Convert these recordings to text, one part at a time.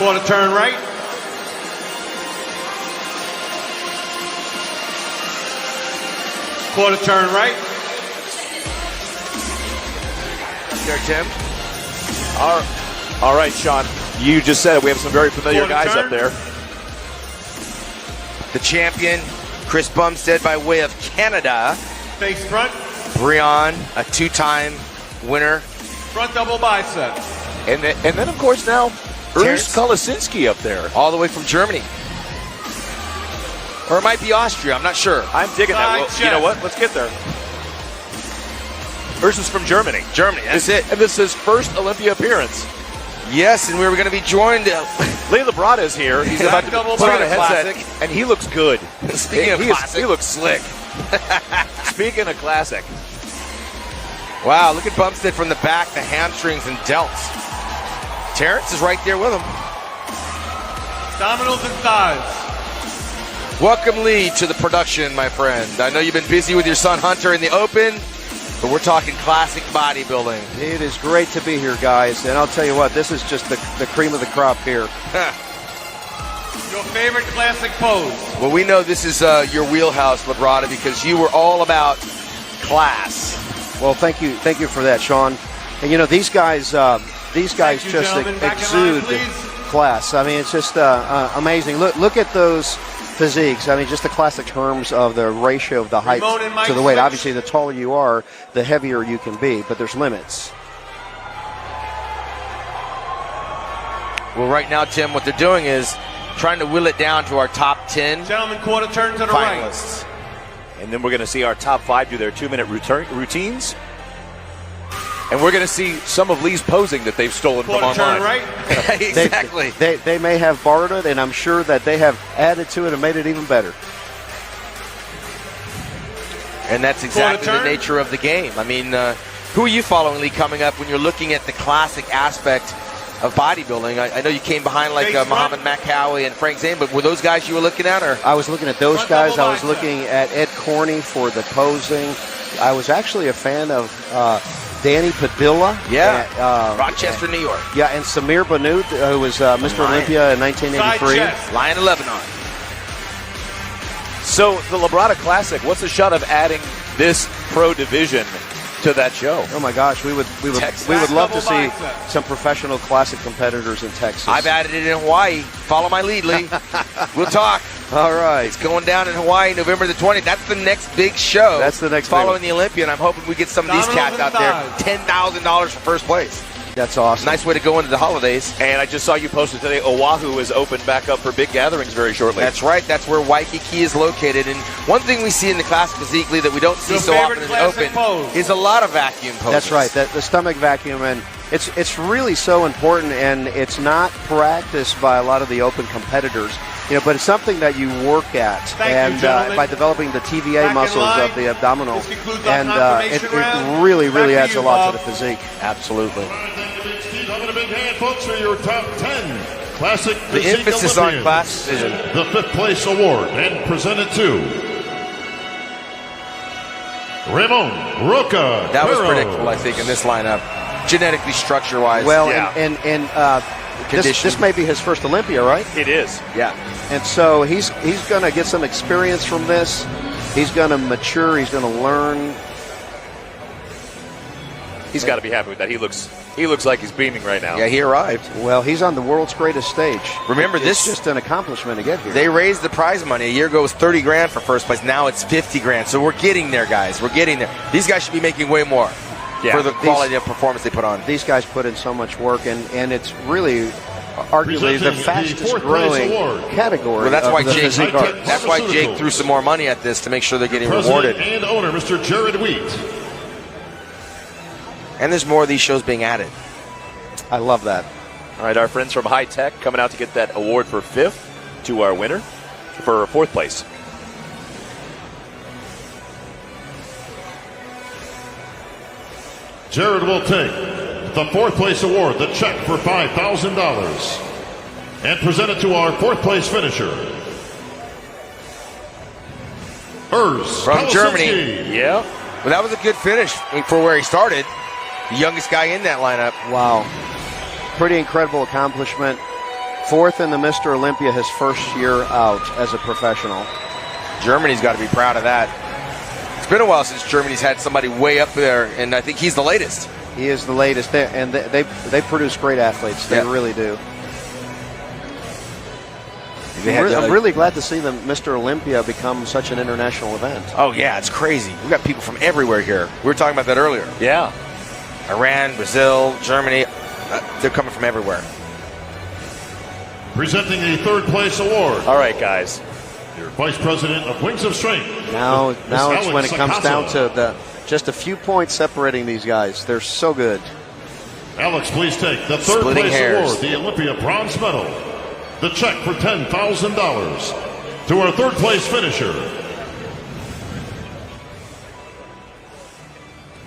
Quarter turn right. Quarter turn right. There, Tim. All right, Sean. You just said it. We have some very familiar Quarter guys turn. up there. The champion, Chris Bumstead by way of Canada. Face front. Brian, a two-time winner. Front double bicep. And then of course, now, Terrence. Urs Kolasinski up there. All the way from Germany. Or it might be Austria, I'm not sure. I'm digging that. Well, you know what? Let's get there. Urs is from Germany. Germany, that's it. And this is his first Olympia appearance. Yes, and we were going to be joined. Lee Labrada is here. He's about to double put on a classic. headset, and he looks good. Speaking of classic. He looks slick. Speaking of classic. Wow, look at Bumstead from the back, the hamstrings and delts. Terrence is right there with him. Abdominals and thighs. Welcome, Lee, to the production, my friend. I know you've been busy with your son Hunter in the open, but we're talking classic bodybuilding. It is great to be here, guys. And I'll tell you what, this is just the cream of the crop here. Your favorite classic pose. Well, we know this is your wheelhouse, Labrada, because you were all about class. Well, thank you for that, Sean. And you know, these guys Thank you, just gentlemen. Back in exude line, please. class. I mean, it's just amazing. Look at those physiques. I mean, just the classic terms of the ratio of the height Ramon and Mike to the weight. switch. Obviously, the taller you are, the heavier you can be, but there's limits. Well, right now, Tim, what they're doing is trying to will it down to our top 10 Gentlemen, quarter turn to the right. finalists. And then we're going to see our top 5 do their 2-minute routines. And we're going to see some of Lee's posing that they've stolen from Quarter online. turn right. Exactly. They may have borrowed it, and I'm sure that they have added to it and made it even better. And that's exactly the turn. nature of the game. I mean, who are you following, Lee, coming up when you're looking at the classic aspect of bodybuilding? I know you came behind like Face Muhammad Makawi and Frank Zane, but were those guys you were looking at? Or I was looking at those Front guys. double I was bicep. looking at Ed Corney for the posing. I was actually a fan of Danny Padilla. Yeah. Rochester, New York. Yeah, and Samir Banout, who was Mr. Lion. Olympia in Side 1983. chest. Lion of Lebanon. So the Labrada Classic, what's the shot of adding this pro division to that show? Oh my gosh, we would Texas. love to Double see bicep. some professional classic competitors in Texas. I've added it in Hawaii. Follow my lead, Lee. We'll talk. All right. It's going down in Hawaii, November the 20th. That's the next big show. That's the next big following one. the Olympia, and I'm hoping we get some of these Dominoes cats out and there. thighs. $10,000 for first place. That's awesome. Nice way to go into the holidays. And I just saw you posted today, Oahu is open back up for big gatherings very shortly. That's right. That's where Waikiki is located. And one thing we see in the classic physique, Lee, that we don't see Your so favorite often in the classic open pose. is a lot of vacuum poses. That's right. The stomach vacuum, and it's really so important, and it's not practiced by a lot of the open competitors. You know, but it's something that you work at, Thank you, and gentlemen. by developing the TVA Back in muscles line. of the abdominal, This concludes our and confirmation it round. really Back adds to a you, lot Bob. to the physique. Absolutely. Steve, I'm a big hand, folks, for your top 10 classic The physique emphasis on Olympians. class division. The 5th place award and presented to Ramon Roca. That was Guerrero. predictable, I think, in this lineup. Genetically, structure-wise. Well, Yeah. and Condition. this may be his first Olympia, right? It is. Yeah. And so he's going to get some experience from this. He's going to mature. He's going to learn. He's got to be happy with that. He looks like he's beaming right now. Yeah, he arrived. Well, he's on the world's greatest stage. Remember, It's this- just an accomplishment to get here. They raised the prize money. A year ago it was 30 grand for first place. Now it's 50 grand. So we're getting there, guys. We're getting there. These guys should be making way more Yeah. for the quality of performance they put on. These guys put in so much work, and it's really arguably the Presenting the fastest 4th place growing award. category. Well, that's of why the Jake. physique art. That's why Jake threw some more money at this to make sure they're getting President rewarded. and owner, Mr. Jared Wheat. And there's more of these shows being added. I love that. All right, our friends from High Tech coming out to get that award for 5th to our winner for 4th place. Jared will take the 4th place award, the check for $5,000, and present it to our 4th place finisher, Urs From Germany. Kalasinski. Yeah. Well, that was a good finish for where he started. The youngest guy in that lineup. Wow. Pretty incredible accomplishment. 4th in the Mr. Olympia his first year out as a professional. Germany's got to be proud of that. It's been a while since Germany's had somebody way up there, and I think he's the latest. He is the latest, they produce great athletes. They really do. I'm really glad to see the Mr. Olympia become such an international event. Oh, yeah, it's crazy. We've got people from everywhere here. We were talking about that earlier. Yeah. Iran, Brazil, Germany, they're coming from everywhere. Presenting the 3rd place award. All right, guys. Your Vice President of Wings of Strength. Now it's Alex when it comes down Sacasa. to just a few points separating these guys. They're so good. Alex, please take the 3rd Splitting place hairs. award, the Olympia bronze medal. The check for $10,000 to our 3rd place finisher,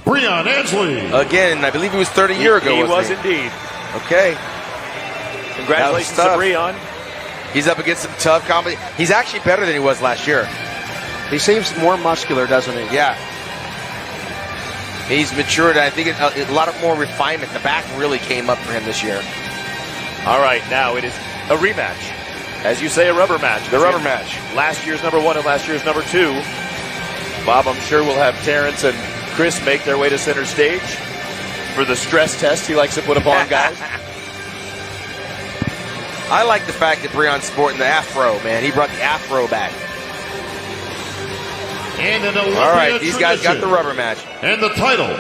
Breon Ansley. Again, I believe he was 30 years ago. He was wasn't indeed. Okay. Congratulations to tough. Breon. He's up against some tough company. He's actually better than he was last year. He seems more muscular, doesn't he? Yeah. He's matured. I think a lot of more refinement. The back really came up for him this year. All right, now it is a rematch. As you say, a rubber match. The rubber match. Last year's number 1 and last year's number 2. Bob, I'm sure we'll have Terrence and Chris make their way to center stage for the stress test he likes to put upon guys. I like the fact that Breon's sporting the afro, man. He brought the afro back. And an Olympia All right, these guys got the tradition. rubber match. And the title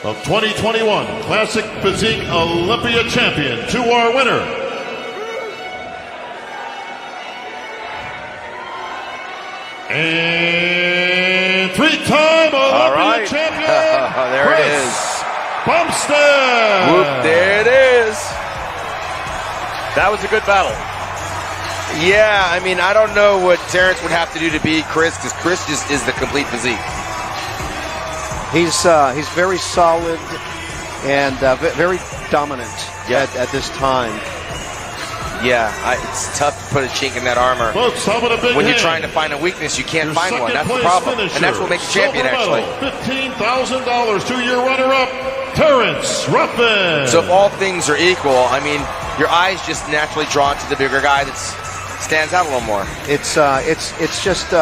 of 2021 Classic Physique Olympia champion to our winner, and 3-time Olympia champion, There it Chris is. BUMSTEAD. Whoop, there it is. That was a good battle. Yeah, I mean, I don't know what Terrence would have to do to beat Chris, because Chris just is the complete physique. He's very solid and very dominant at this time. Yeah, it's tough to put a chink in that armor. Folks, how about a big When you're hand? trying to find a weakness, you can't Your find one. second That's the place problem. finisher, And that's what makes a champion, silver actually. medal, $15,000 to your runner-up, Terrence Ruffin. So if all things are equal, I mean, your eyes just naturally drawn to the bigger guy that stands out a little more. It's just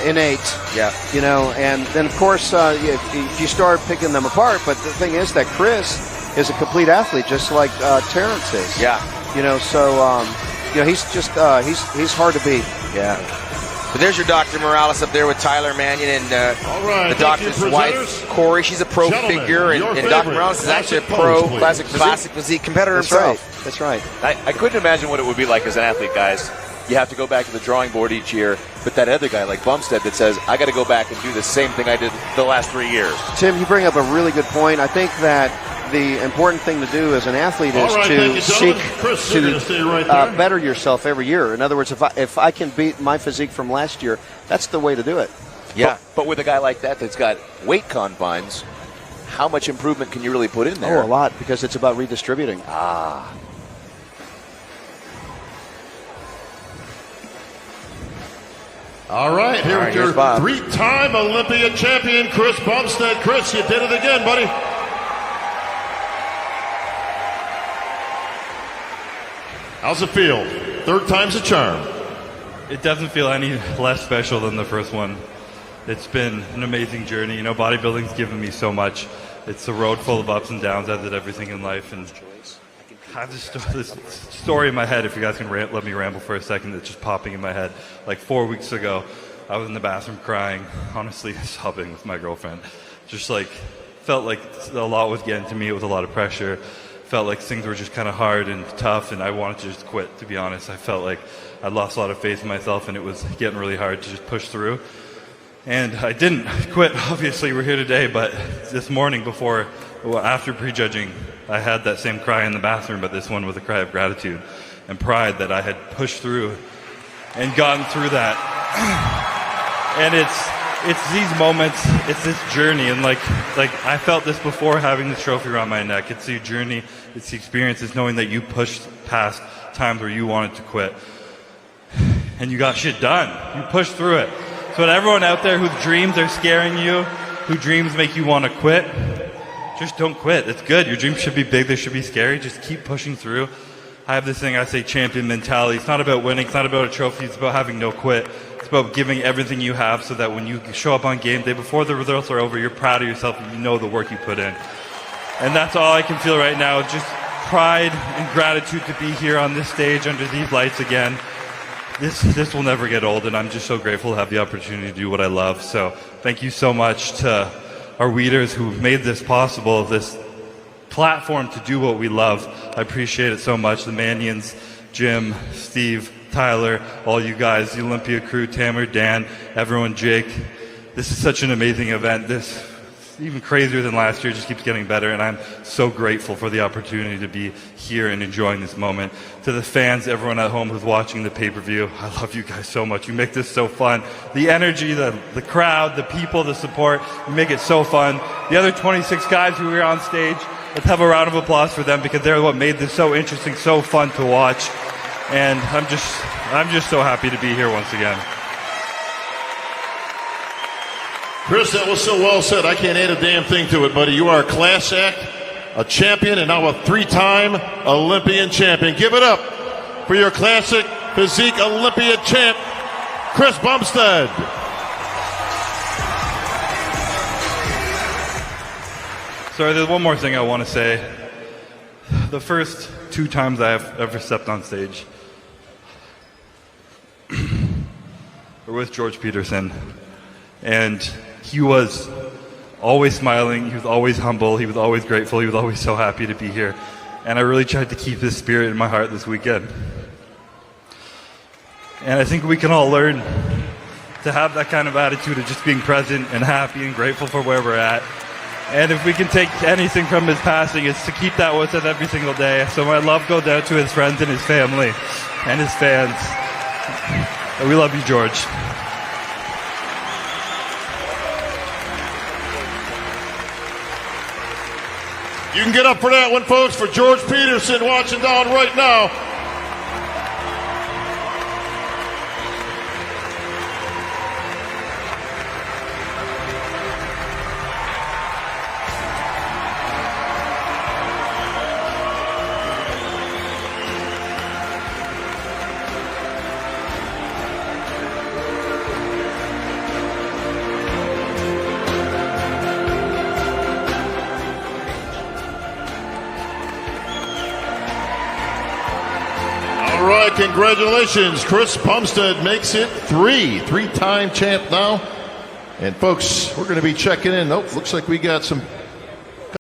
innate. Yeah. You know, and then of course if you start picking them apart, but the thing is that Chris is a complete athlete, just like Terrence is. Yeah. You know, so he's just he's hard to beat. Yeah. But there's your Dr. Morales up there with Tyler Mannion and All right, the thank you, doctor's wife, presenters. Corey. She's a pro Gentlemen, figure, your and favorite Dr. Morales is actually a classic pro pose, please. classic physique competitor That's himself. right. That's right. I couldn't imagine what it would be like as an athlete, guys. You have to go back to the drawing board each year, but that other guy like Bumstead that says, I got to go back and do the same thing I did the last 3 years. Tim, you bring up a really good point. I think that the important thing to do as an athlete is All right, thank to you, seek gentlemen. Chris, you're gonna stay right there. better yourself every year. In other words, if I can beat my physique from last year, that's the way to do it. Yeah. But with a guy like that that's got weight confines, how much improvement can you really put in there? Oh, a lot, because it's about redistributing. All right, here All right, with your here's Bob. 3-time Olympia champion, Chris Bumstead. Chris, you did it again, buddy. How's it feel? 3rd time's a charm. It doesn't feel any less special than the first one. It's been an amazing journey. You know, bodybuilding's given me so much. It's a road full of ups and downs, as did everything in life. And I have this story in my head, if you guys can let me ramble for a second, that's just popping in my head. Like 4 weeks ago, I was in the bathroom crying, honestly sobbing with my girlfriend. Just like, felt like a lot was getting to me. It was a lot of pressure. Felt like things were just kind of hard and tough, and I wanted to just quit, to be honest. I felt like I lost a lot of faith in myself, and it was getting really hard to just push through. And I didn't quit. Obviously, we're here today, but this morning after prejudging, I had that same cry in the bathroom, but this one was a cry of gratitude and pride that I had pushed through and gotten through that. And it's these moments, it's this journey, and like I felt this before having the trophy around my neck. It's the journey, it's the experience, it's knowing that you pushed past times where you wanted to quit, and you got shit done. You pushed through it. So to everyone out there whose dreams are scaring you, whose dreams make you want to quit, just don't quit. It's good. Your dreams should be big. They should be scary. Just keep pushing through. I have this thing I say, champion mentality. It's not about winning. It's not about a trophy. It's about having no quit. It's about giving everything you have so that when you show up on game day, before the results are over, you're proud of yourself and you know the work you put in. And that's all I can feel right now, just pride and gratitude to be here on this stage under these lights again. This will never get old, and I'm just so grateful to have the opportunity to do what I love. So thank you so much to our leaders who made this possible, this platform to do what we love. I appreciate it so much. The Manions, Jim, Steve, Tyler, all you guys, the Olympia crew, Tamer, Dan, everyone, Jake. This is such an amazing event. This even crazier than last year, just keeps getting better, and I'm so grateful for the opportunity to be here and enjoying this moment. To the fans, everyone at home who's watching the pay-per-view, I love you guys so much. You make this so fun. The energy, the crowd, the people, the support, you make it so fun. The other 26 guys who were on stage, let's have a round of applause for them because they're what made this so interesting, so fun to watch. And I'm just so happy to be here once again. Chris, that was so well said. I can't add a damn thing to it, buddy. You are a class act, a champion, and now a 3-time Olympian champion. Give it up for your classic physique Olympia champ, Chris BUMSTEAD. Sorry, there's one more thing I want to say. The first 2 times I have ever stepped on stage were with George Peterson, and he was always smiling, he was always humble, he was always grateful, he was always so happy to be here. And I really tried to keep his spirit in my heart this weekend. And I think we can all learn to have that kind of attitude of just being present and happy and grateful for where we're at. And if we can take anything from his passing, it's to keep that with us every single day. So my love goes out to his friends and his family and his fans. And we love you, George. You can get up for that one, folks, for George Peterson watching down right now. All right, congratulations. Chris BUMSTEAD makes it 3-time champ now. And folks, we're going to be checking in. Nope, looks like we got some